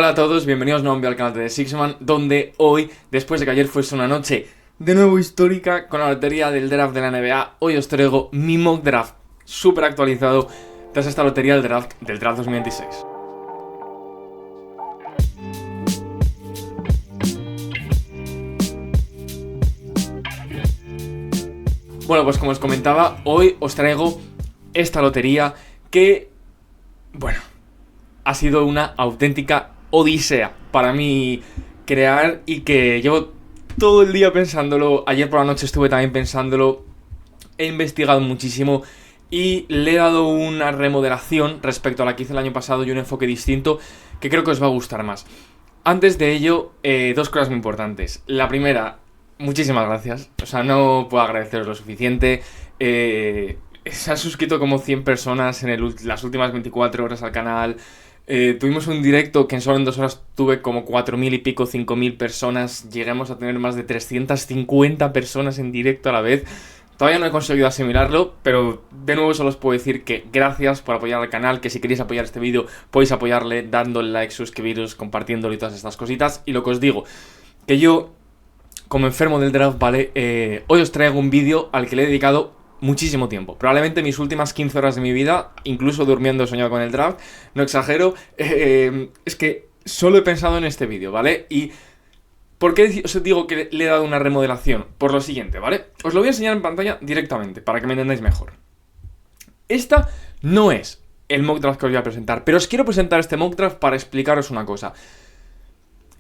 Hola a todos, bienvenidos nuevamente al canal de The Sixman, donde hoy, después de que ayer fuese una noche de nuevo histórica con la lotería del draft de la NBA, hoy os traigo mi mock draft súper actualizado tras esta lotería del draft 2026. Bueno, pues como os comentaba, hoy os traigo esta lotería que, bueno, ha sido una auténtica odisea para mí crear y que llevo todo el día pensándolo. Ayer por la noche estuve también pensándolo, he investigado muchísimo y le he dado una remodelación respecto a la que hice el año pasado y un enfoque distinto que creo que os va a gustar más. Antes de ello, dos cosas muy importantes. La primera, muchísimas gracias, o sea, no puedo agradeceros lo suficiente. Se han suscrito como 100 personas en las últimas 24 horas al canal. Tuvimos un directo que solo en 2 horas tuve como 4.000 y pico, 5.000 personas. Lleguemos a tener más de 350 personas en directo a la vez. Todavía no he conseguido asimilarlo, pero de nuevo solo os puedo decir que gracias por apoyar al canal, que si queréis apoyar este vídeo podéis apoyarle dándole like, suscribiros, compartiéndolo y todas estas cositas. Y lo que os digo, que yo, como enfermo del draft, ¿vale? Hoy os traigo un vídeo al que le he dedicado muchísimo tiempo, probablemente mis últimas 15 horas de mi vida, incluso durmiendo he soñado con el draft, no exagero, es que solo he pensado en este vídeo, ¿vale? Y ¿por qué os digo que le he dado una remodelación? Por lo siguiente, ¿vale? Os lo voy a enseñar en pantalla directamente, para que me entendáis mejor. Esta no es el mock draft que os voy a presentar, pero os quiero presentar este mock draft para explicaros una cosa.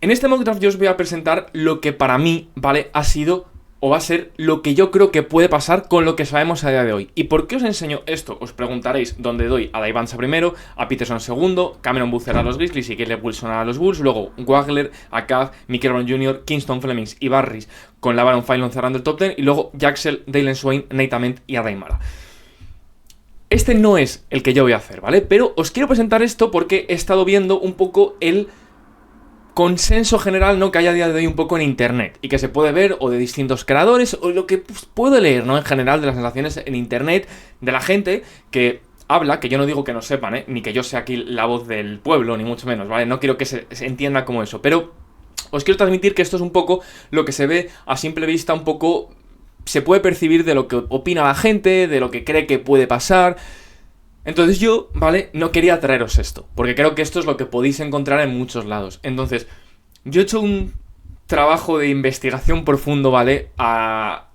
En este mock draft yo os voy a presentar lo que para mí, ¿vale? Ha sido o va a ser lo que yo creo que puede pasar con lo que sabemos a día de hoy. ¿Y por qué os enseño esto? Os preguntaréis dónde doy a Daivansa primero, a Peterson segundo, Cameron Boozer a los Grizzlies y Caleb Wilson a los Bulls, luego Wagler, a Caz, Michael Brown Jr., Kingston Flemings y Barris con LaVaron Philon cerrando el top 10 y luego Jaxel, Dalen Swain, Nate Ament y Adaimara. Este no es el que yo voy a hacer, ¿vale? Pero os quiero presentar esto porque he estado viendo un poco el consenso general, ¿no?, que hay a día de hoy un poco en internet y que se puede ver o de distintos creadores o lo que puedo leer, ¿no?, en general de las sensaciones en internet de la gente que habla, que yo no digo que no sepan, ni que yo sea aquí la voz del pueblo, ni mucho menos, ¿vale? No quiero que se entienda como eso, pero os quiero transmitir que esto es un poco lo que se ve a simple vista, un poco se puede percibir de lo que opina la gente, de lo que cree que puede pasar. Entonces yo, ¿vale?, no quería traeros esto, porque creo que esto es lo que podéis encontrar en muchos lados. Entonces, yo he hecho un trabajo de investigación profundo, ¿vale?,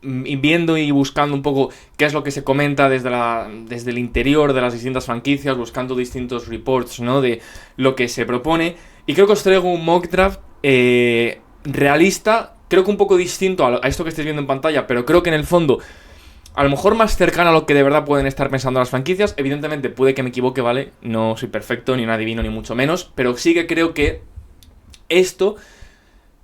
viendo y buscando un poco qué es lo que se comenta desde el interior de las distintas franquicias, buscando distintos reports, ¿no?, de lo que se propone. Y creo que os traigo un mock draft realista, creo que un poco distinto a esto que estáis viendo en pantalla, pero creo que en el fondo a lo mejor más cercano a lo que de verdad pueden estar pensando las franquicias. Evidentemente puede que me equivoque, ¿vale? No soy perfecto, ni un adivino, ni mucho menos. Pero sí que creo que esto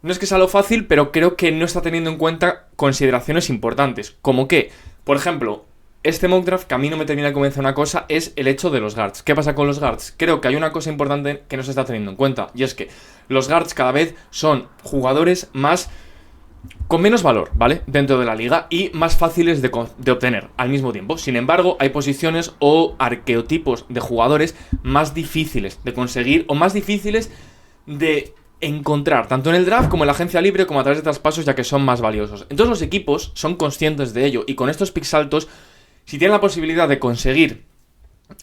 no es que sea lo fácil, pero creo que no está teniendo en cuenta consideraciones importantes. Como que, por ejemplo, este mock draft que a mí no me termina de convencer una cosa es el hecho de los guards. ¿Qué pasa con los guards? Creo que hay una cosa importante que no se está teniendo en cuenta. Y es que los guards cada vez son jugadores con menos valor, ¿vale?, dentro de la liga y más fáciles de obtener al mismo tiempo. Sin embargo, hay posiciones o arqueotipos de jugadores más difíciles de conseguir o más difíciles de encontrar, tanto en el draft como en la agencia libre como a través de traspasos, ya que son más valiosos. Entonces los equipos son conscientes de ello y con estos picks altos, si tienen la posibilidad de conseguir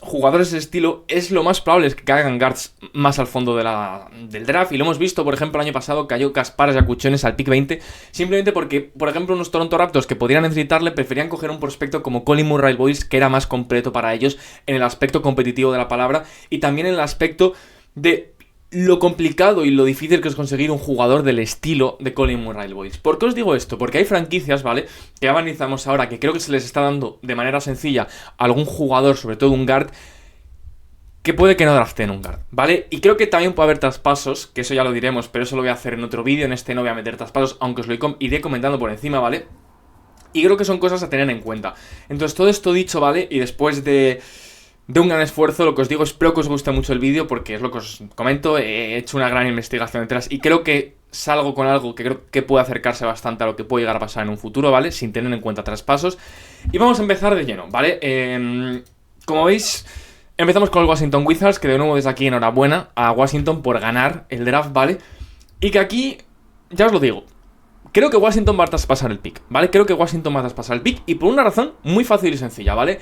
jugadores de estilo, es lo más probable es que caigan guards más al fondo del draft. Y lo hemos visto, por ejemplo, el año pasado cayó Kasparas y Acuchones al pick 20, simplemente porque, por ejemplo, unos Toronto Raptors que podrían necesitarle preferían coger un prospecto como Colin Murray-Boyles, que era más completo para ellos en el aspecto competitivo de la palabra y también en el aspecto de lo complicado y lo difícil que es conseguir un jugador del estilo de Colin Murray-Boyles. ¿Por qué os digo esto? Porque hay franquicias, ¿vale?, que analizamos ahora, que creo que se les está dando de manera sencilla a algún jugador, sobre todo un guard, que puede que no draften un guard, ¿vale? Y creo que también puede haber traspasos, que eso ya lo diremos, pero eso lo voy a hacer en otro vídeo, en este no voy a meter traspasos, aunque os lo iré comentando por encima, ¿vale? Y creo que son cosas a tener en cuenta. Entonces todo esto dicho, ¿vale?, y después de un gran esfuerzo, lo que os digo, espero que os guste mucho el vídeo porque es lo que os comento, he hecho una gran investigación detrás y creo que salgo con algo que creo que puede acercarse bastante a lo que puede llegar a pasar en un futuro, ¿vale?, sin tener en cuenta traspasos. Y vamos a empezar de lleno, ¿vale? Como veis, Empezamos con el Washington Wizards, que de nuevo desde aquí enhorabuena a Washington por ganar el draft, ¿vale? Y que aquí, ya os lo digo, creo que Washington va a traspasar el pick, ¿vale? Creo que Washington va a traspasar el pick y por una razón muy fácil y sencilla, ¿vale?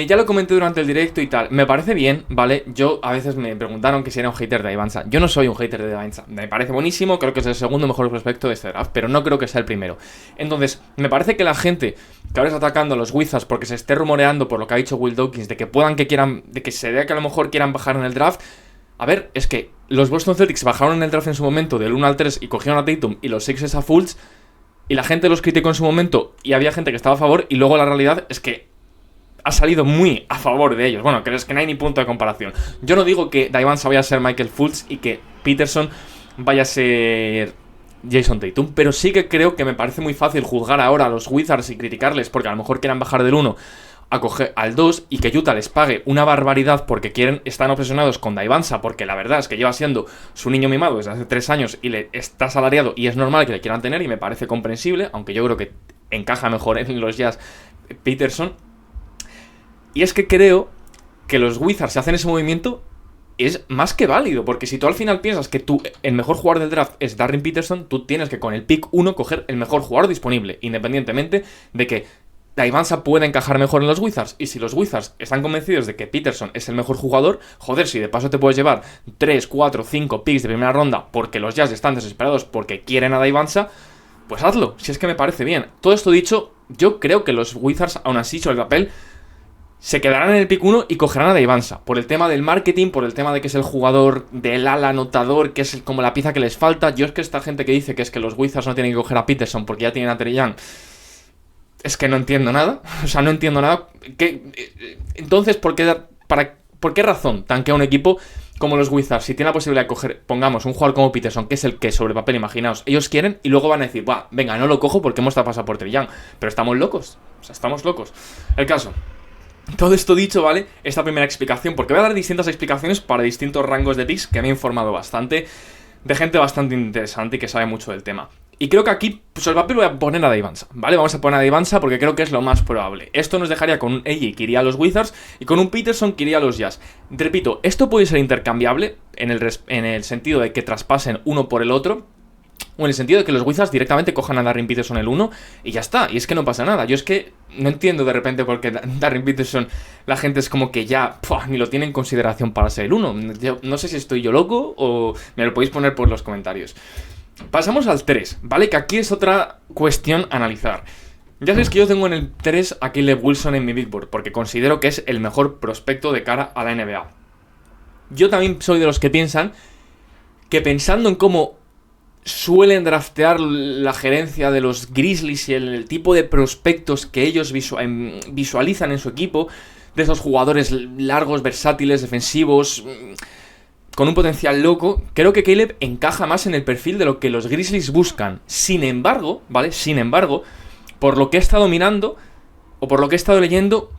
Ya lo comenté durante el directo y tal, me parece bien, ¿vale? Yo a veces me preguntaron que si era un hater de Ivansa. Yo no soy un hater de Ivansa, me parece buenísimo, creo que es el segundo mejor prospecto de este draft, pero no creo que sea el primero. Entonces, me parece que la gente que ahora está atacando a los Wizards porque se esté rumoreando por lo que ha dicho Will Dawkins, de que de que se vea que a lo mejor quieran bajar en el draft. A ver, es que los Boston Celtics bajaron en el draft en su momento del 1 al 3 y cogieron a Tatum y los Sixers a Fultz, y la gente los criticó en su momento y había gente que estaba a favor, y luego la realidad es que ha salido muy a favor de ellos. Bueno, es que no hay ni punto de comparación. Yo no digo que Ivansa vaya a ser Michael Fultz y que Peterson vaya a ser Jason Tatum, pero sí que creo que me parece muy fácil juzgar ahora a los Wizards y criticarles porque a lo mejor quieran bajar del 1 a coger al 2 y que Utah les pague una barbaridad porque están obsesionados con Ivansa, porque la verdad es que lleva siendo su niño mimado desde hace 3 años y le está asalariado y es normal que le quieran tener y me parece comprensible, aunque yo creo que encaja mejor en los Jazz Peterson. Y es que creo que los Wizards, si hacen ese movimiento, es más que válido. Porque si tú al final piensas que el mejor jugador del draft es Darren Peterson, tú tienes que con el pick 1 coger el mejor jugador disponible, independientemente de que Ivansa pueda encajar mejor en los Wizards. Y si los Wizards están convencidos de que Peterson es el mejor jugador, joder, si de paso te puedes llevar 3, 4, 5 picks de primera ronda porque los Jazz están desesperados porque quieren a Ivansa, pues hazlo, si es que me parece bien. Todo esto dicho, yo creo que los Wizards, aún así, sobre el papel, se quedarán en el pick 1 y cogerán a Ivansa. Por el tema del marketing, por el tema de que es el jugador del ala anotador, que es como la pieza que les falta. Yo es que esta gente que dice que es que los Wizards no tienen que coger a Peterson porque ya tienen a Trae Young, es que no entiendo nada. O sea, no entiendo nada. Entonces, ¿por qué razón tanquea un equipo como los Wizards si tiene la posibilidad de coger, pongamos, un jugador como Peterson, que es el que sobre papel, imaginaos, ellos quieren y luego van a decir, venga, no lo cojo porque hemos pasado por Trae Young? Pero estamos locos. O sea, estamos locos. El caso. Todo esto dicho, ¿vale? Esta primera explicación, porque voy a dar distintas explicaciones para distintos rangos de picks que me he informado bastante, de gente bastante interesante y que sabe mucho del tema. Y creo que aquí, pues el papel voy a poner a Ivansa, ¿vale? Vamos a poner a Ivansa porque creo que es lo más probable. Esto nos dejaría con un AJ que iría a los Wizards y con un Peterson que iría a los Jazz. Repito, esto puede ser intercambiable en el sentido de que traspasen uno por el otro, o en el sentido de que los Wizards directamente cojan a Darren Peterson el 1 y ya está, y es que no pasa nada. Yo es que no entiendo de repente por qué Darren Peterson la gente es como que ya ni lo tiene en consideración para ser el 1. Yo no sé si estoy yo loco o me lo podéis poner por los comentarios. Pasamos al 3, ¿vale? Que aquí es otra cuestión a analizar. Ya sabéis que yo tengo en el 3 a Caleb Wilson en mi Big Board, porque considero que es el mejor prospecto de cara a la NBA. Yo también soy de los que piensan que, pensando en cómo suelen draftear la gerencia de los Grizzlies y el tipo de prospectos que ellos visualizan en su equipo, de esos jugadores largos, versátiles, defensivos, con un potencial loco, creo que Caleb encaja más en el perfil de lo que los Grizzlies buscan. Sin embargo, ¿vale? Sin embargo, por lo que he estado mirando, o por lo que he estado leyendo,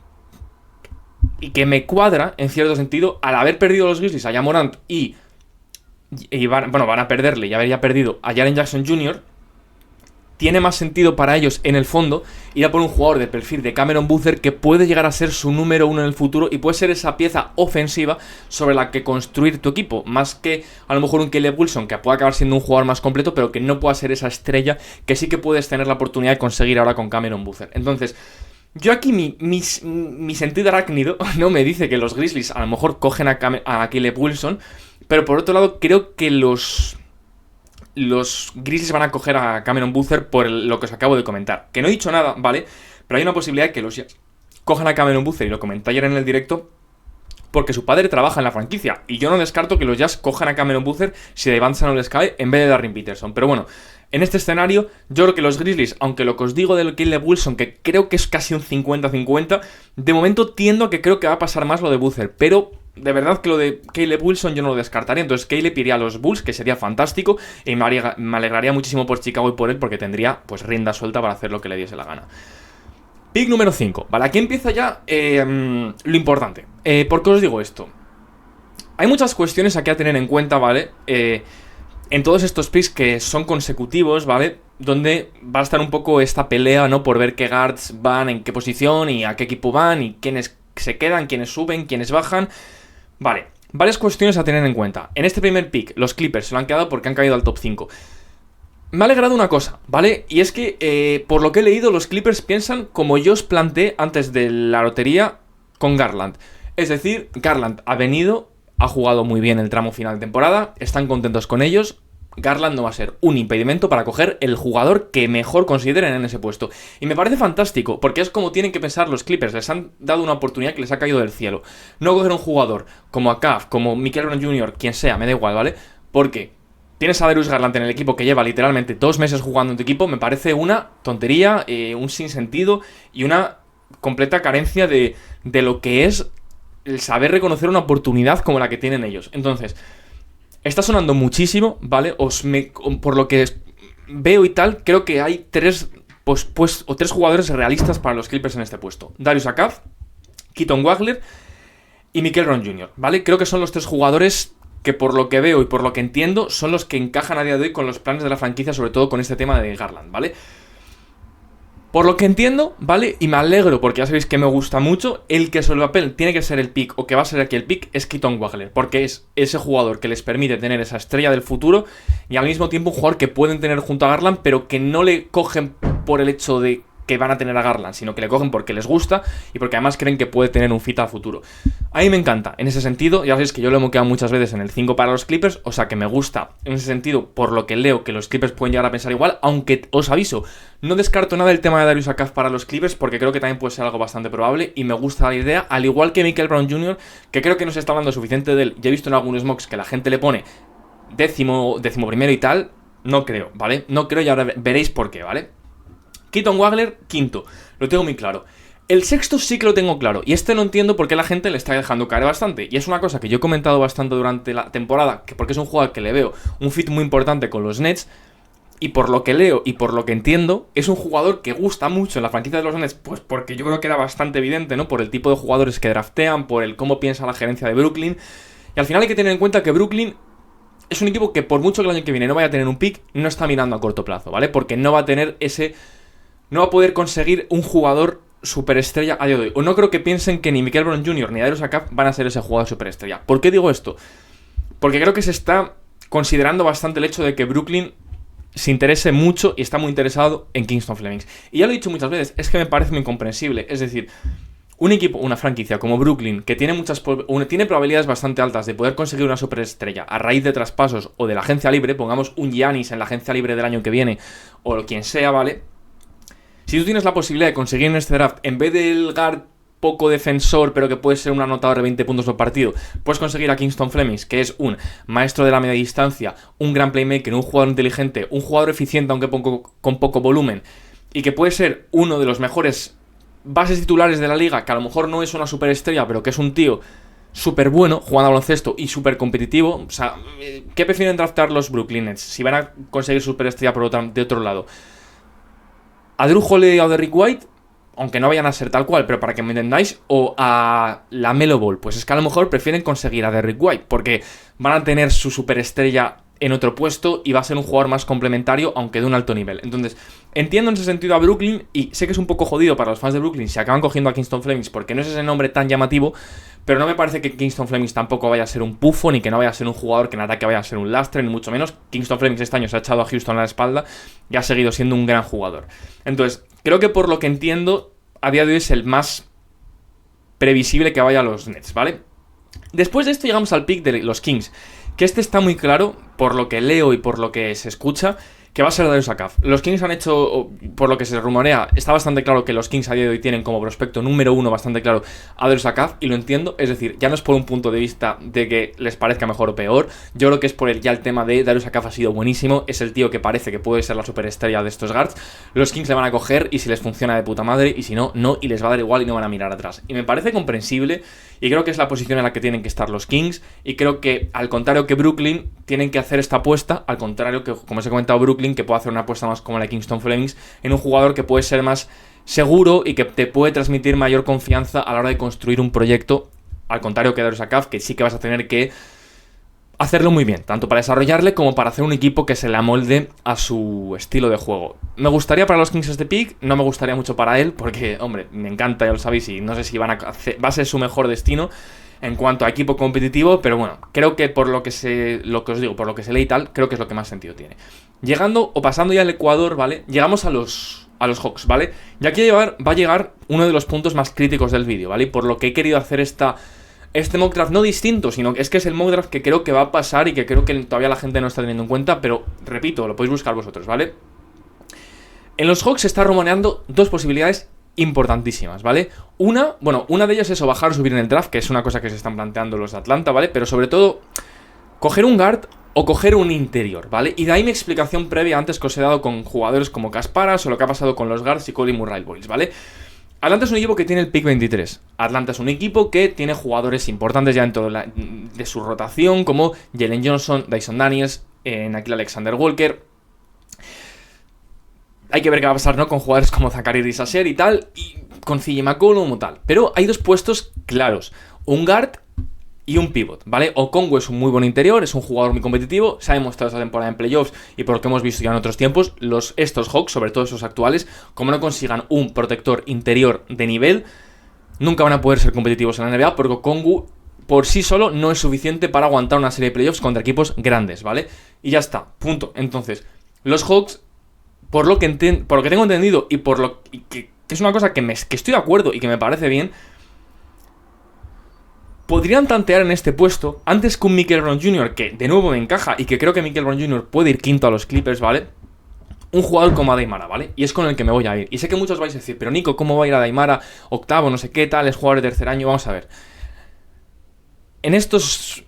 y que me cuadra, en cierto sentido, al haber perdido los Grizzlies a Ja Morant y van a perderle y haber ya perdido a Jaren Jackson Jr., tiene más sentido para ellos, en el fondo, ir a por un jugador de perfil de Cameron Boozer que puede llegar a ser su número 1 en el futuro y puede ser esa pieza ofensiva sobre la que construir tu equipo, más que a lo mejor un Caleb Wilson que puede acabar siendo un jugador más completo, pero que no pueda ser esa estrella que sí que puedes tener la oportunidad de conseguir ahora con Cameron Boozer. Entonces, yo aquí mi sentido arácnido no me dice que los Grizzlies a lo mejor cogen a Caleb Wilson, pero por otro lado creo que los Grizzlies van a coger a Cameron Boozer por lo que os acabo de comentar. Que no he dicho nada, ¿vale? Pero hay una posibilidad de que los Jazz cojan a Cameron Boozer, y lo comenté ayer en el directo, porque su padre trabaja en la franquicia. Y yo no descarto que los Jazz cojan a Cameron Boozer si de Ivansa no les cae, en vez de Darren Peterson. Pero bueno, en este escenario, yo creo que los Grizzlies, aunque lo que os digo del Caleb Wilson, que creo que es casi un 50-50, de momento tiendo a que creo que va a pasar más lo de Boozer. Pero de verdad que lo de Caleb Wilson yo no lo descartaría. Entonces Caleb iría a los Bulls, que sería fantástico, y me alegraría muchísimo por Chicago y por él, porque tendría pues rienda suelta para hacer lo que le diese la gana. Pick número 5, vale, aquí empieza ya lo importante. ¿Por qué os digo esto? Hay muchas cuestiones aquí a tener en cuenta, ¿vale? En todos estos picks que son consecutivos, ¿vale? Donde va a estar un poco esta pelea, ¿no? Por ver qué guards van en qué posición y a qué equipo van y quiénes se quedan, quiénes suben, quiénes bajan. Vale, varias cuestiones a tener en cuenta. En este primer pick, los Clippers se lo han quedado porque han caído al top 5. Me ha alegrado una cosa, ¿vale? Y es que, por lo que he leído, los Clippers piensan como yo os planteé antes de la lotería con Garland. Es decir, Garland ha venido, ha jugado muy bien el tramo final de temporada, están contentos con ellos. Garland no va a ser un impedimento para coger el jugador que mejor consideren en ese puesto. Y me parece fantástico, porque es como tienen que pensar los Clippers. Les han dado una oportunidad que les ha caído del cielo. No coger un jugador como Akaf, como Michael Brown Jr., quien sea, me da igual, ¿vale? Porque tienes a Darius Garland en el equipo que lleva literalmente 2 meses jugando en tu equipo. Me parece una tontería, un sinsentido y una completa carencia de lo que es el saber reconocer una oportunidad como la que tienen ellos. Entonces, está sonando muchísimo, ¿vale? Por lo que veo y tal, creo que hay 3 jugadores realistas para los Clippers en este puesto. Darius Akaf, Keaton Wagler y Michael Brown Jr., ¿vale? Creo que son los 3 jugadores que por lo que veo y por lo que entiendo son los que encajan a día de hoy con los planes de la franquicia, sobre todo con este tema de Garland, ¿vale? Por lo que entiendo, ¿vale? Y me alegro porque ya sabéis que me gusta mucho, el que sobre el papel tiene que ser el pick o que va a ser aquí el pick es Keaton Wagler, porque es ese jugador que les permite tener esa estrella del futuro y al mismo tiempo un jugador que pueden tener junto a Garland, pero que no le cogen por el hecho de que van a tener a Garland, sino que le cogen porque les gusta y porque además creen que puede tener un fit a futuro. A mí me encanta, en ese sentido, ya sabéis que yo lo he moqueado muchas veces en el 5 para los Clippers, o sea que me gusta en ese sentido, por lo que leo que los Clippers pueden llegar a pensar igual, aunque os aviso, no descarto nada el tema de Darius Akaf para los Clippers porque creo que también puede ser algo bastante probable y me gusta la idea, al igual que Michael Brown Jr., que creo que no se está hablando suficiente de él. Ya he visto en algunos mocks que la gente le pone décimo primero y tal, no creo, ¿vale? No creo y ahora veréis por qué, ¿vale? Keaton Wagler, quinto, lo tengo muy claro. El sexto sí que lo tengo claro, y no entiendo por qué la gente le está dejando caer bastante. Y es una cosa que yo he comentado bastante durante la temporada, que porque es un jugador que le veo un fit muy importante con los Nets, y por lo que leo y por lo que entiendo, es un jugador que gusta mucho en la franquicia de los Nets, pues porque yo creo que era bastante evidente, ¿no? Por el tipo de jugadores que draftean, por el cómo piensa la gerencia de Brooklyn. Y al final hay que tener en cuenta que Brooklyn es un equipo que por mucho que el año que viene no vaya a tener un pick, no está mirando a corto plazo, ¿vale? Porque no va a tener no va a poder conseguir un jugador superestrella a día de hoy. O no creo que piensen que ni Michael Brown Jr. ni Darius Akaf van a ser ese jugador superestrella. ¿Por qué digo esto? Porque creo que se está considerando bastante el hecho de que Brooklyn se interese mucho y está muy interesado en Kingston Flemings. Y ya lo he dicho muchas veces, es que me parece muy incomprensible. Es decir, un equipo, una franquicia como Brooklyn, que tiene tiene probabilidades bastante altas de poder conseguir una superestrella a raíz de traspasos o de la agencia libre, pongamos un Giannis en la agencia libre del año que viene, o quien sea, ¿vale? Si tú tienes la posibilidad de conseguir en este draft, en vez del guard poco defensor, pero que puede ser un anotador de 20 puntos por partido, puedes conseguir a Kingston Flemings, que es un maestro de la media distancia, un gran playmaker, un jugador inteligente, un jugador eficiente aunque con poco volumen, y que puede ser uno de los mejores bases titulares de la liga, que a lo mejor no es una superestrella, pero que es un tío súper bueno, jugando a baloncesto y súper competitivo. O sea, ¿qué prefieren draftar los Brooklyn Nets? Si van a conseguir superestrella de otro lado, a Drew Holiday o a Derrick White, aunque no vayan a ser tal cual, pero para que me entendáis, o a la Melo Ball, pues es que a lo mejor prefieren conseguir a Derrick White, porque van a tener su superestrella en otro puesto y va a ser un jugador más complementario, aunque de un alto nivel. Entonces, entiendo en ese sentido a Brooklyn, y sé que es un poco jodido para los fans de Brooklyn si acaban cogiendo a Kingston Flemings, porque no es ese nombre tan llamativo, pero no me parece que Kingston Flemings tampoco vaya a ser un pufo, ni que no vaya a ser un jugador que en ataque vaya a ser un lastre, ni mucho menos. Kingston Flemings este año se ha echado a Houston a la espalda y ha seguido siendo un gran jugador. Entonces, creo que por lo que entiendo, a día de hoy es el más previsible que vaya a los Nets, ¿vale? Después de esto llegamos al pick de los Kings, que está muy claro, por lo que leo y por lo que se escucha, que va a ser Darius Akaf. Los Kings han hecho, por lo que se rumorea, está bastante claro que los Kings a día de hoy tienen como prospecto número 1 bastante claro a Darius Akaf, y lo entiendo, es decir, ya no es por un punto de vista de que les parezca mejor o peor, yo creo que es por el tema de Darius Akaf ha sido buenísimo, es el tío que parece que puede ser la superestrella de estos guards, los Kings le van a coger y si les funciona de puta madre, y si no, no, y les va a dar igual y no van a mirar atrás. Y me parece comprensible, y creo que es la posición en la que tienen que estar los Kings, y creo que, al contrario que Brooklyn, tienen que hacer esta apuesta, al contrario que, como os he comentado, Brooklyn, que puede hacer una apuesta más como la de Kingston Flemings, en un jugador que puede ser más seguro y que te puede transmitir mayor confianza a la hora de construir un proyecto, al contrario que Darius Akaf, que sí que vas a tener que hacerlo muy bien, tanto para desarrollarle como para hacer un equipo que se le amolde a su estilo de juego. Me gustaría para los Kings este pick, no me gustaría mucho para él, porque, hombre, me encanta, ya lo sabéis, y no sé si va a ser su mejor destino en cuanto a equipo competitivo, pero bueno, creo que por lo que os digo, por lo que se lee y tal, creo que es lo que más sentido tiene. Llegando o pasando ya al Ecuador, ¿vale? Llegamos a los Hawks, ¿vale? Y aquí va a llegar uno de los puntos más críticos del vídeo, ¿vale? Por lo que he querido hacer este mock draft no distinto, sino que es el mock draft que creo que va a pasar y que creo que todavía la gente no está teniendo en cuenta, pero repito, lo podéis buscar vosotros, ¿vale? En los Hawks se está rumoreando dos posibilidades importantísimas, ¿vale? Una de ellas es o bajar o subir en el draft, que es una cosa que se están planteando los de Atlanta, ¿vale? Pero sobre todo, coger un guard o coger un interior, ¿vale? Y de ahí mi explicación previa antes que os he dado con jugadores como Kasparas o lo que ha pasado con los guards y Colin Murray Boys, ¿vale? Atlanta es un equipo que tiene el pick 23. Atlanta es un equipo que tiene jugadores importantes ya dentro de su rotación, como Jalen Johnson, Dyson Daniels, Nickeil Alexander-Walker. Hay que ver qué va a pasar, ¿no? Con jugadores como Zachary Risasher y tal, y con CJ McCollum o tal. Pero hay dos puestos claros, un guard y un pivot, ¿vale? Okongwu es un muy buen interior, es un jugador muy competitivo, se ha demostrado esta temporada en playoffs y por lo que hemos visto ya en otros tiempos, estos Hawks, sobre todo esos actuales, como no consigan un protector interior de nivel, nunca van a poder ser competitivos en la NBA, porque Okongwu por sí solo no es suficiente para aguantar una serie de playoffs contra equipos grandes, ¿vale? Y ya está, punto. Entonces, los Hawks, por lo que tengo entendido y por lo que es una cosa que estoy de acuerdo y que me parece bien, podrían tantear en este puesto antes que un Michael Brown Jr., que de nuevo me encaja y que creo que Michael Brown Jr. puede ir quinto a los Clippers, ¿vale? Un jugador como Adaimara, ¿vale? Y es con el que me voy a ir. Y sé que muchos vais a decir, pero Nico, ¿cómo va a ir Adaimara? Octavo, no sé qué tal, es jugador de tercer año, vamos a ver. En estos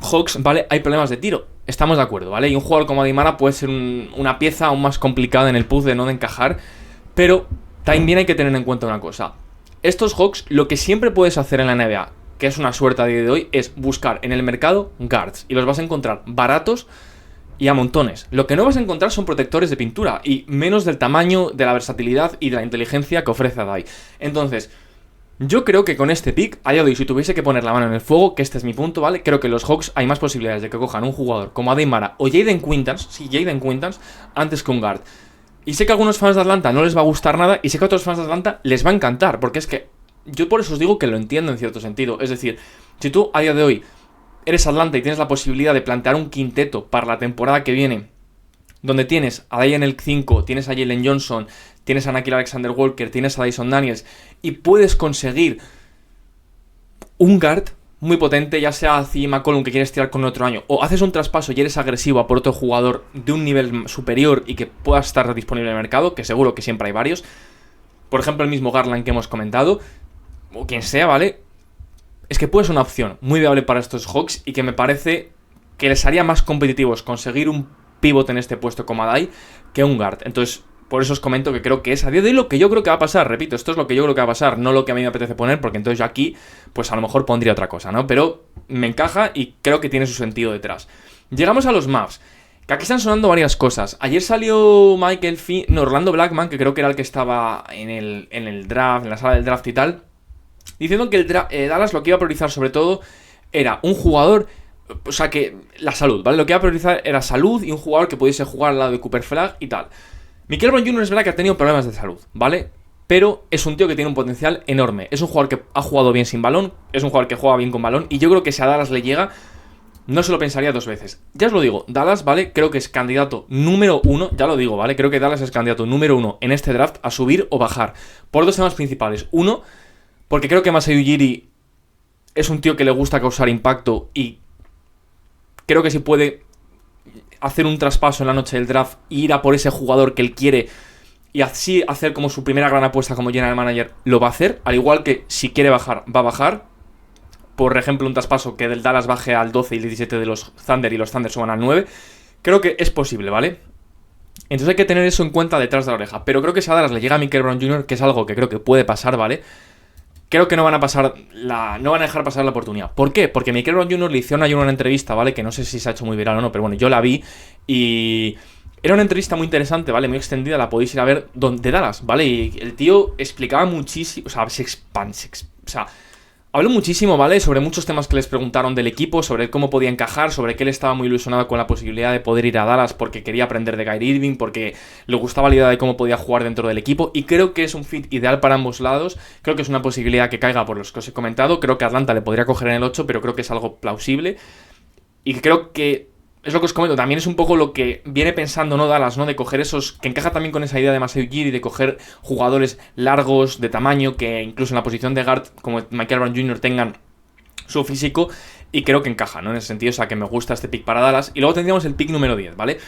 Hawks, ¿vale? Hay problemas de tiro, estamos de acuerdo, ¿vale? Y un jugador como Adaimara puede ser una pieza aún más complicada en el puzzle de no de encajar, pero también hay que tener en cuenta una cosa. Estos Hawks, lo que siempre puedes hacer en la NBA, que es una suerte a día de hoy, es buscar en el mercado guards, y los vas a encontrar baratos y a montones. Lo que no vas a encontrar son protectores de pintura, y menos del tamaño, de la versatilidad y de la inteligencia que ofrece Adai. Entonces, yo creo que con este pick, a día de hoy, si tuviese que poner la mano en el fuego, que este es mi punto, ¿vale? Creo que los Hawks hay más posibilidades de que cojan un jugador como Adaimara o Jaden Quintans, antes que un guard. Y sé que a algunos fans de Atlanta no les va a gustar nada, y sé que a otros fans de Atlanta les va a encantar, porque es que yo por eso os digo que lo entiendo en cierto sentido. Es decir, si tú a día de hoy eres Atlanta y tienes la posibilidad de plantear un quinteto para la temporada que viene, donde tienes a Day en el 5, tienes a Jalen Johnson, tienes a Nickeil Alexander-Walker, tienes a Dyson Daniels, y puedes conseguir un guard muy potente, ya sea a CJ McCollum que quieres tirar con otro año, o haces un traspaso y eres agresivo a por otro jugador de un nivel superior y que pueda estar disponible en el mercado, que seguro que siempre hay varios, por ejemplo el mismo Garland que hemos comentado, o quien sea, ¿vale? Es que puede ser una opción muy viable para estos Hawks y que me parece que les haría más competitivos conseguir un pivot en este puesto como Adai que un guard. Entonces, por eso os comento que creo que es a día de hoy lo que yo creo que va a pasar. Repito, esto es lo que yo creo que va a pasar, no lo que a mí me apetece poner, porque entonces yo aquí, pues a lo mejor pondría otra cosa, ¿no? Pero me encaja y creo que tiene su sentido detrás. Llegamos a los Mavs, que aquí están sonando varias cosas. Ayer salió Orlando Blackman, que creo que era el que estaba en el draft, en la sala del draft y tal, diciendo que Dallas lo que iba a priorizar sobre todo era un jugador, o sea que la salud, ¿vale? Lo que iba a priorizar era salud y un jugador que pudiese jugar al lado de Cooper Flag y tal. Michael Brown Jr. es verdad que ha tenido problemas de salud, ¿vale? Pero es un tío que tiene un potencial enorme. Es un jugador que ha jugado bien sin balón, es un jugador que juega bien con balón, y yo creo que si a Dallas le llega, no se lo pensaría dos veces. Ya os lo digo, Dallas, ¿vale? Creo que es candidato número 1, ya lo digo, ¿vale? Creo que Dallas es candidato número 1 en este draft a subir o bajar, por dos temas principales. Uno, porque creo que Masai Ujiri es un tío que le gusta causar impacto y creo que si puede hacer un traspaso en la noche del draft e ir a por ese jugador que él quiere y así hacer como su primera gran apuesta como general manager, lo va a hacer. Al igual que si quiere bajar, va a bajar. Por ejemplo, un traspaso que del Dallas baje al 12 y el 17 de los Thunder y los Thunder suban al 9. Creo que es posible, ¿vale? Entonces hay que tener eso en cuenta detrás de la oreja. Pero creo que si a Dallas le llega a Michael Brown Jr., que es algo que creo que puede pasar, ¿vale? Creo que no van a dejar pasar la oportunidad. ¿Por qué? Porque Michael Brown Jr. le hicieron ayer una entrevista, ¿vale? Que no sé si se ha hecho muy viral o no, pero bueno, yo la vi y era una entrevista muy interesante, ¿vale? Muy extendida, la podéis ir a ver de Dallas, ¿vale? Y el tío explicaba muchísimo, o sea, Habló muchísimo, ¿vale? Sobre muchos temas que les preguntaron del equipo, sobre cómo podía encajar, sobre que él estaba muy ilusionado con la posibilidad de poder ir a Dallas porque quería aprender de Kyrie Irving, porque le gustaba la idea de cómo podía jugar dentro del equipo, y creo que es un fit ideal para ambos lados. Creo que es una posibilidad que caiga por los que os he comentado. Creo que Atlanta le podría coger en el 8, pero creo que es algo plausible. Y creo que es lo que os comento, también es un poco lo que viene pensando, ¿no? Dallas, ¿no? De coger esos, que encaja también con esa idea de Masai Ujiri, de coger jugadores largos, de tamaño, que incluso en la posición de guard, como Michael Brown Jr., tengan su físico, y creo que encaja, ¿no? En ese sentido, o sea, que me gusta este pick para Dallas. Y luego tendríamos el pick número 10, ¿vale?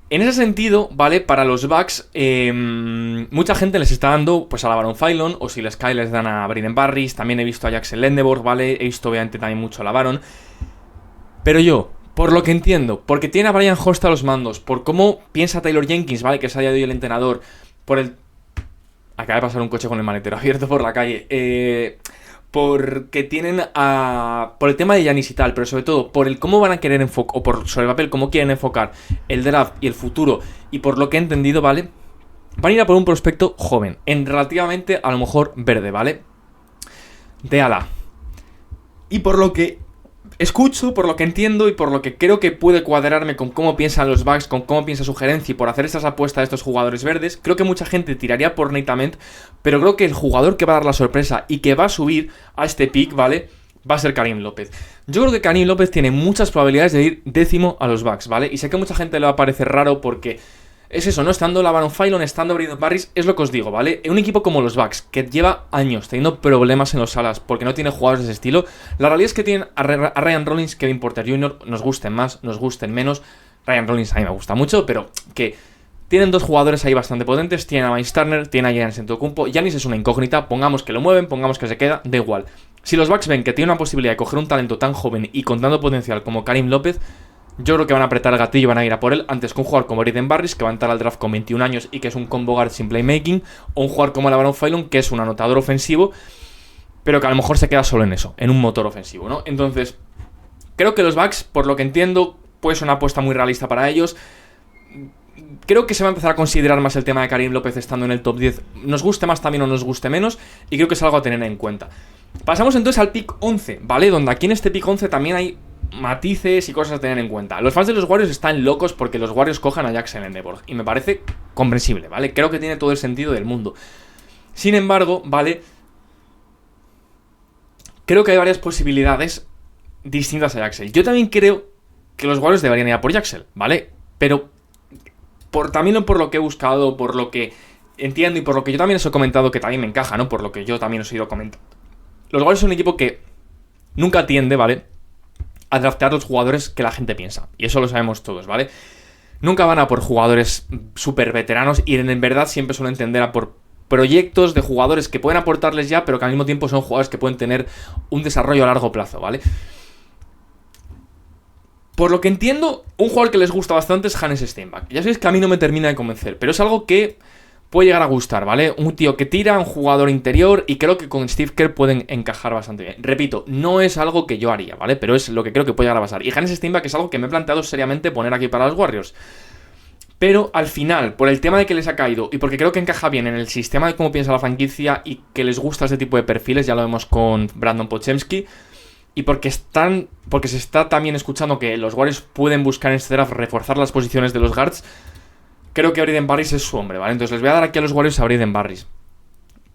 En ese sentido, ¿vale? Para los Bucks, mucha gente les está dando pues a la Baron Philon, o si les cae les dan a Braden Barris. También he visto a Jackson Lendeborg, ¿vale? He visto obviamente también mucho a la Baron. Pero yo, por lo que entiendo, porque tiene a Brian Host a los mandos, por cómo piensa Taylor Jenkins, ¿vale? Que es a día de hoy el entrenador, por el... Acaba de pasar un coche con el maletero abierto por la calle. Porque tienen a... Por el tema de Giannis y tal, pero sobre todo por el cómo van a querer enfocar, o por sobre el papel, cómo quieren enfocar el draft y el futuro, y por lo que he entendido, ¿vale? Van a ir a por un prospecto joven, en relativamente, a lo mejor, verde, ¿vale? De ala. Y por lo que escucho, por lo que entiendo y por lo que creo que puede cuadrarme con cómo piensan los Bucks, con cómo piensa su gerencia, y por hacer estas apuestas a estos jugadores verdes, creo que mucha gente tiraría por Nate Ament, pero creo que el jugador que va a dar la sorpresa y que va a subir a este pick, ¿vale?, va a ser Karim López. Yo creo que Karim López tiene muchas probabilidades de ir 10º a los Bucks, ¿vale? Y sé que a mucha gente le va a parecer raro porque... Es eso, ¿no? Estando la Baron Philon, estando Braden Barris, es lo que os digo, ¿vale? En un equipo como los Bucks, que lleva años teniendo problemas en los alas porque no tiene jugadores de ese estilo, la realidad es que tienen a Ryan Rollins, Kevin Porter Jr., nos gusten más, nos gusten menos. Ryan Rollins a mí me gusta mucho, pero que tienen dos jugadores ahí bastante potentes. Tienen a Miles Turner, tienen a Giannis Antetokounmpo. Giannis es una incógnita, pongamos que lo mueven, pongamos que se queda, da igual. Si los Bucks ven que tiene una posibilidad de coger un talento tan joven y con tanto potencial como Karim López, yo creo que van a apretar el gatillo y van a ir a por él antes que un jugador como Braden Barris, que va a entrar al draft con 21 años y que es un combo guard sin playmaking, o un jugador como la Baron Philon, que es un anotador ofensivo, pero que a lo mejor se queda solo en eso, en un motor ofensivo, ¿no? Entonces, creo que los Bucks, por lo que entiendo, pues es una apuesta muy realista para ellos. Creo que se va a empezar a considerar más el tema de Karim López estando en el top 10, nos guste más también o nos guste menos, y creo que es algo a tener en cuenta. Pasamos entonces al pick 11, ¿vale? Donde aquí en este pick 11 también hay matices y cosas a tener en cuenta. Los fans de los Warriors están locos porque los Warriors cojan a Jackson Lendeborg, y me parece comprensible, ¿vale? Creo que tiene todo el sentido del mundo. Sin embargo, ¿vale? Creo que hay varias posibilidades distintas a Jackson. Yo también creo que los Warriors deberían ir a por Jackson, ¿vale? Pero también por lo que he buscado, por lo que entiendo y por lo que yo también os he comentado, que también me encaja, ¿no? Por lo que yo también os he ido comentando. Los Warriors son un equipo que nunca tiende, ¿vale?, a draftear los jugadores que la gente piensa. Y eso lo sabemos todos, ¿vale? Nunca van a por jugadores súper veteranos, y en verdad siempre suelen tender a por proyectos de jugadores que pueden aportarles ya, pero que al mismo tiempo son jugadores que pueden tener un desarrollo a largo plazo, ¿vale? Por lo que entiendo, un jugador que les gusta bastante es Hannes Steinbach. Ya sabéis que a mí no me termina de convencer, pero es algo que puede llegar a gustar, ¿vale? Un tío que tira, un jugador interior, y creo que con Steve Kerr pueden encajar bastante bien. Repito, no es algo que yo haría, ¿vale? Pero es lo que creo que puede llegar a pasar. Y Hannes Steinbach es algo que me he planteado seriamente poner aquí para los Warriors. Pero al final, por el tema de que les ha caído, y porque creo que encaja bien en el sistema de cómo piensa la franquicia y que les gusta este tipo de perfiles, ya lo vemos con Brandon Podziemski, y porque se está también escuchando que los Warriors pueden buscar en este draft reforzar las posiciones de los guards, creo que Braden Barris es su hombre, ¿vale? Entonces les voy a dar aquí a los Warriors a Braden Barris.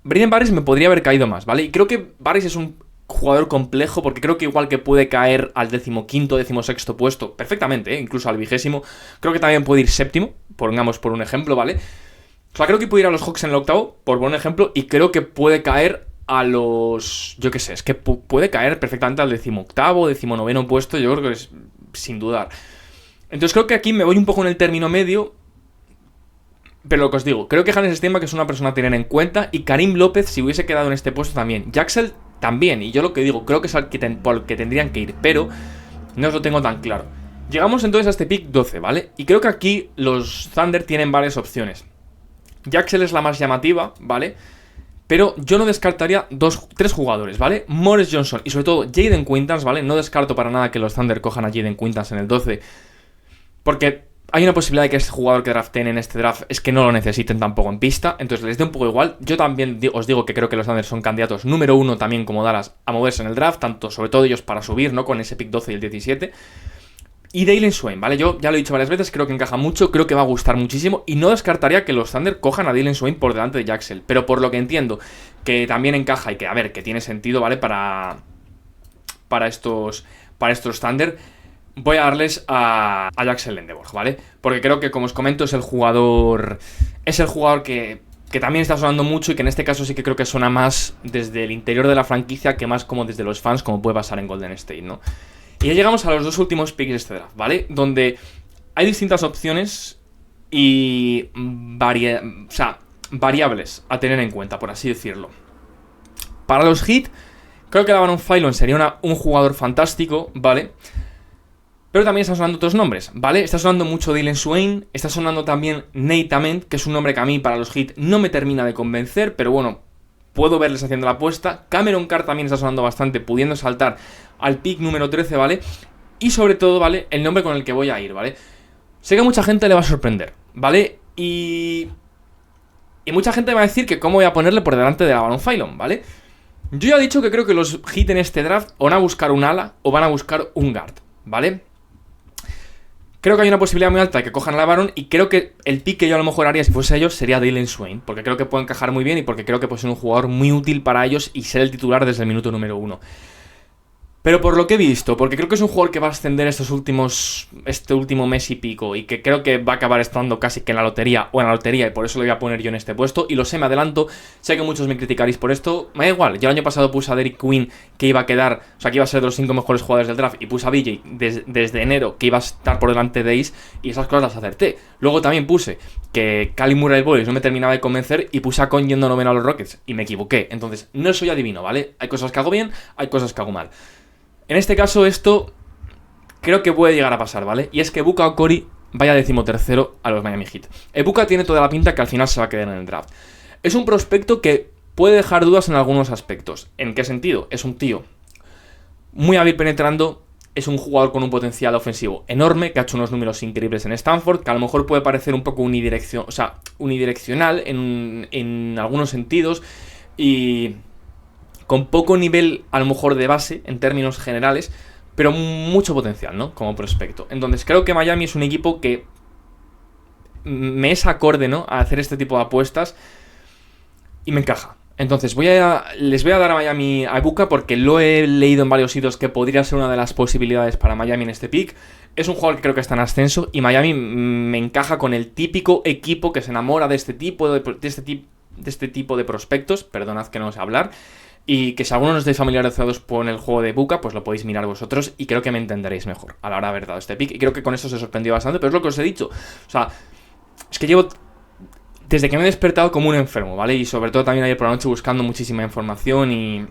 Braden Barris me podría haber caído más, ¿vale? Y creo que Barris es un jugador complejo, porque creo que igual que puede caer al 15º, 16º puesto perfectamente, incluso al 20º, creo que también puede ir 7º, pongamos por un ejemplo, ¿vale? O sea, creo que puede ir a los Hawks en el 8º, por un ejemplo, y creo que puede caer a los... Yo qué sé, es que puede caer perfectamente al 18º, 19º puesto, yo creo que es sin dudar. Entonces creo que aquí me voy un poco en el término medio, pero lo que os digo, creo que Hannes Steinbach es una persona a tener en cuenta, y Karim López, si hubiese quedado en este puesto también. Jackson también, y yo lo que digo, creo que es al que por el que tendrían que ir, pero no os lo tengo tan claro. Llegamos entonces a este pick 12, ¿vale? Y creo que aquí los Thunder tienen varias opciones. Jackson es la más llamativa, ¿vale? Pero yo no descartaría 3 jugadores, ¿vale? Morris Johnson y sobre todo Jaden Quintans, ¿vale? No descarto para nada que los Thunder cojan a Jaden Quintans en el 12, porque Hay una posibilidad de que este jugador que draften en este draft es que no lo necesiten tampoco en pista, entonces les dé un poco igual. Yo también os digo que creo que los Thunder son candidatos número 1 también como Dallas a moverse en el draft, tanto sobre todo ellos para subir, ¿no? Con ese pick 12 y el 17. Y Jalen Swain, ¿vale? Yo ya lo he dicho varias veces, creo que encaja mucho, creo que va a gustar muchísimo y no descartaría que los Thunder cojan a Jalen Swain por delante de Jaxel, pero por lo que entiendo que también encaja y que, a ver, que tiene sentido, ¿vale? Para estos Thunder, voy a darles a Jaxel Lendeborg, ¿vale? Porque creo que, como os comento, es el jugador que también está sonando mucho y que en este caso sí que creo que suena más desde el interior de la franquicia que más como desde los fans, como puede pasar en Golden State, ¿no? Y ya llegamos a los dos últimos picks de este draft, ¿vale? Donde hay distintas opciones y variables a tener en cuenta, por así decirlo. Para los Heat, creo que Labaron Philon sería un jugador fantástico, ¿vale? Pero también están sonando otros nombres, ¿vale? Está sonando mucho Jalen Swain, está sonando también Nate Ament, que es un nombre que a mí para los Heat no me termina de convencer, pero bueno, puedo verles haciendo la apuesta. Cameron Carr también está sonando bastante, pudiendo saltar al pick número 13, ¿vale? Y sobre todo, ¿vale? El nombre con el que voy a ir, ¿vale? Sé que a mucha gente le va a sorprender, ¿vale? Y mucha gente va a decir que cómo voy a ponerle por delante de Labaron Philon, ¿vale? Yo ya he dicho que creo que los Heat en este draft o van a buscar un ala o van a buscar un guard, ¿vale? Creo que hay una posibilidad muy alta de que cojan a Labaron y creo que el pick que yo a lo mejor haría si fuese ellos sería Jalen Swain, porque creo que puede encajar muy bien y porque creo que puede ser un jugador muy útil para ellos y ser el titular desde el minuto número 1. Pero por lo que he visto, porque creo que es un jugador que va a ascender este último mes y pico y que creo que va a acabar estando casi que en la lotería o en la lotería y por eso lo voy a poner yo en este puesto y lo sé, me adelanto, sé que muchos me criticaréis por esto, me da igual, yo el año pasado puse a Derrick Queen que iba a quedar, o sea que iba a ser de los 5 mejores jugadores del draft y puse a BJ desde enero que iba a estar por delante de Ace y esas cosas las acerté. Luego también puse que Cali Murray Boyles no me terminaba de convencer y puse a Con yendo noveno a los Rockets y me equivoqué, entonces no soy adivino, ¿vale? Hay cosas que hago bien, hay cosas que hago mal. En este caso esto creo que puede llegar a pasar, ¿vale? Y es que Booker Okori vaya 13º a los Miami Heat. Booker tiene toda la pinta que al final se va a quedar en el draft. Es un prospecto que puede dejar dudas en algunos aspectos. ¿En qué sentido? Es un tío muy hábil penetrando, es un jugador con un potencial ofensivo enorme, que ha hecho unos números increíbles en Stanford, que a lo mejor puede parecer un poco unidireccional en algunos sentidos y con poco nivel a lo mejor de base en términos generales, pero mucho potencial, ¿no? Como prospecto. Entonces creo que Miami es un equipo que me es acorde, ¿no? A hacer este tipo de apuestas y me encaja. Entonces les voy a dar a Miami a Ibaka porque lo he leído en varios sitios que podría ser una de las posibilidades para Miami en este pick. Es un jugador que creo que está en ascenso y Miami me encaja con el típico equipo que se enamora de este tipo de prospectos, perdonad que no sé hablar, y que si alguno no estáis familiarizados con el juego de Ibaka, pues lo podéis mirar vosotros y creo que me entenderéis mejor a la hora de haber dado este pick. Y creo que con eso se sorprendió bastante, pero es lo que os he dicho. O sea, es que llevo desde que me he despertado como un enfermo, ¿vale? Y sobre todo también ayer por la noche buscando muchísima información y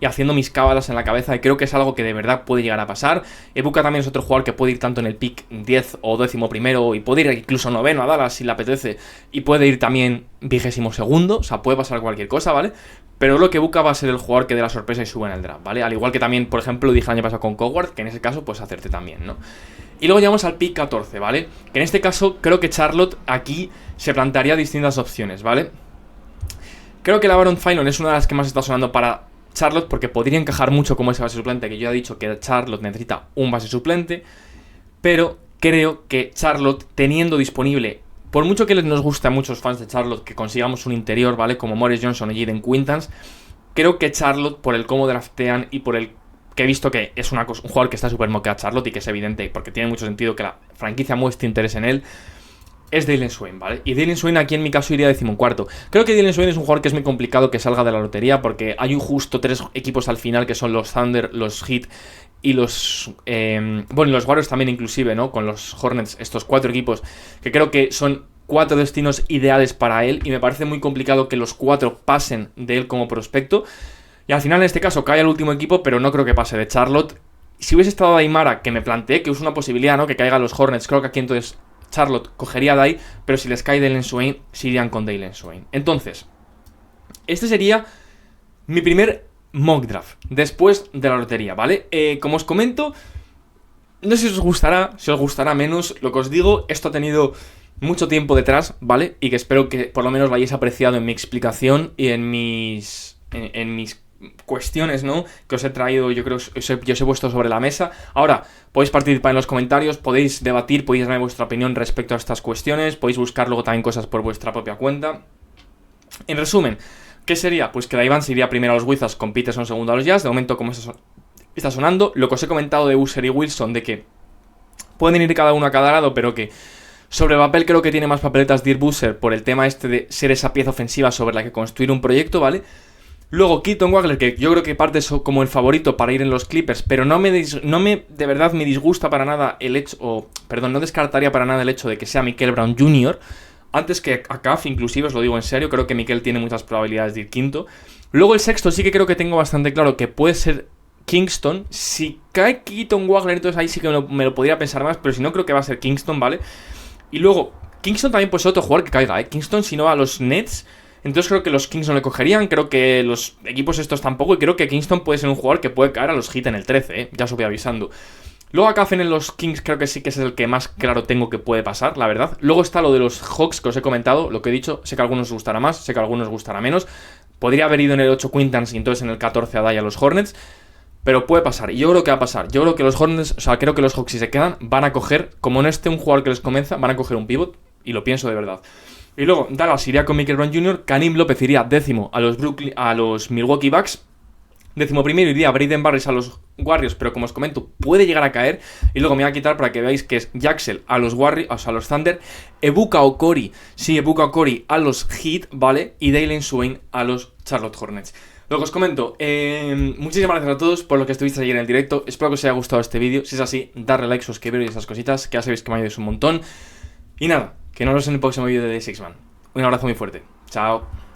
haciendo mis cábalas en la cabeza, y creo que es algo que de verdad puede llegar a pasar. Ibaka también es otro jugador que puede ir tanto en el pick 10 o 12º y puede ir incluso noveno a Dallas si le apetece, y puede ir también 22º, o sea, puede pasar cualquier cosa, ¿vale? Pero lo que Ibaka va a ser el jugador que dé la sorpresa y sube en el draft, ¿vale? Al igual que también, por ejemplo, lo dije el año pasado con Coward, que en ese caso pues acerté también, ¿no? Y luego llegamos al pick 14, ¿vale? Que en este caso creo que Charlotte aquí se plantearía distintas opciones, ¿vale? Creo que Labaron Philon es una de las que más está sonando para Charlotte porque podría encajar mucho como ese base suplente, que yo ya he dicho que Charlotte necesita un base suplente, pero creo que Charlotte teniendo disponible, por mucho que nos guste a muchos fans de Charlotte que consigamos un interior, ¿vale? Como Morris Johnson o Jaden Quintans, creo que Charlotte, por el cómo draftean y por el que he visto que es un jugador que está súper moqueado a Charlotte y que es evidente porque tiene mucho sentido que la franquicia muestre interés en él, es Jalen Swain, ¿vale? Y Jalen Swain aquí en mi caso iría 14º. Creo que Jalen Swain es un jugador que es muy complicado que salga de la lotería porque hay justo 3 equipos al final que son los Thunder, los Heat y los los Warriors también inclusive, ¿no? Con los Hornets, estos 4 equipos que creo que son 4 destinos ideales para él y me parece muy complicado que los 4 pasen de él como prospecto. Y al final en este caso cae el último equipo, pero no creo que pase de Charlotte. Si hubiese estado Aymara, que me planteé que es una posibilidad, ¿no? Que caigan los Hornets, creo que aquí entonces Charlotte cogería de ahí, pero si les cae Jalen Swain, se irían con Jalen Swain. Entonces, este sería mi primer mock draft después de la lotería, ¿vale? Como os comento, No sé si os gustará menos. Lo que os digo, esto ha tenido mucho tiempo detrás, ¿vale? Y que espero que por lo menos lo hayáis apreciado en mi explicación y en mis cuestiones, ¿no? Que os he traído, yo creo que os he puesto sobre la mesa. Ahora, podéis participar en los comentarios, podéis debatir, podéis darme vuestra opinión respecto a estas cuestiones, podéis buscar luego también cosas por vuestra propia cuenta. En resumen, ¿qué sería? Pues que Daivan se iría primero a los Wizards con Peterson segundo a los Jazz. De momento, como está sonando, lo que os he comentado de Boozer y Wilson, de que pueden ir cada uno a cada lado, pero que sobre el papel creo que tiene más papeletas Dirk Boozer por el tema este de ser esa pieza ofensiva sobre la que construir un proyecto, ¿vale? Luego Keaton Wagler, que yo creo que parte como el favorito para ir en los Clippers, pero no me de verdad me disgusta para nada el hecho, no descartaría para nada el hecho de que sea Mikel Brown Jr., antes que a Caf, inclusive, os lo digo en serio, creo que Mikel tiene muchas probabilidades de ir quinto. Luego el sexto sí que creo que tengo bastante claro que puede ser Kingston. Si cae Keaton Wagler, entonces ahí sí que me lo podría pensar más, pero si no creo que va a ser Kingston, ¿vale? Y luego, Kingston también puede ser otro jugador que caiga, ¿eh? Kingston si no va a los Nets, entonces creo que los Kings no le cogerían, creo que los equipos estos tampoco, y creo que Kingston puede ser un jugador que puede caer a los Heat en el 13, ya os voy avisando. Luego acá en los Kings creo que sí que es el que más claro tengo que puede pasar, la verdad. Luego está lo de los Hawks que os he comentado, lo que he dicho, sé que a algunos os gustará más, sé que a algunos os gustará menos. Podría haber ido en el 8 Quintans y entonces en el 14 a Daya los Hornets, pero puede pasar, y yo creo que va a pasar. Yo creo que los Hornets, creo que los Hawks si se quedan, van a coger, como no esté un jugador que les convenza, van a coger un pivot, y lo pienso de verdad. Y luego Dallas iría con Mikel Brown Jr., Kanim López iría décimo a los Milwaukee Bucks, décimo primero iría Braden Barris a los Warriors, pero como os comento, puede llegar a caer. Y luego me voy a quitar para que veáis que es Jaxel a los Warriors, a los Thunder, Ebuka Okori a los Heat, ¿vale? Y Dalen Swain a los Charlotte Hornets. Lo que os comento, muchísimas gracias a todos por lo que estuvisteis ayer en el directo. Espero que os haya gustado este vídeo. Si es así, darle like, suscribiros y esas cositas, que ya sabéis que me ayudáis un montón. Y nada, que nos vemos en el próximo vídeo de The Six Man. Un abrazo muy fuerte. Chao.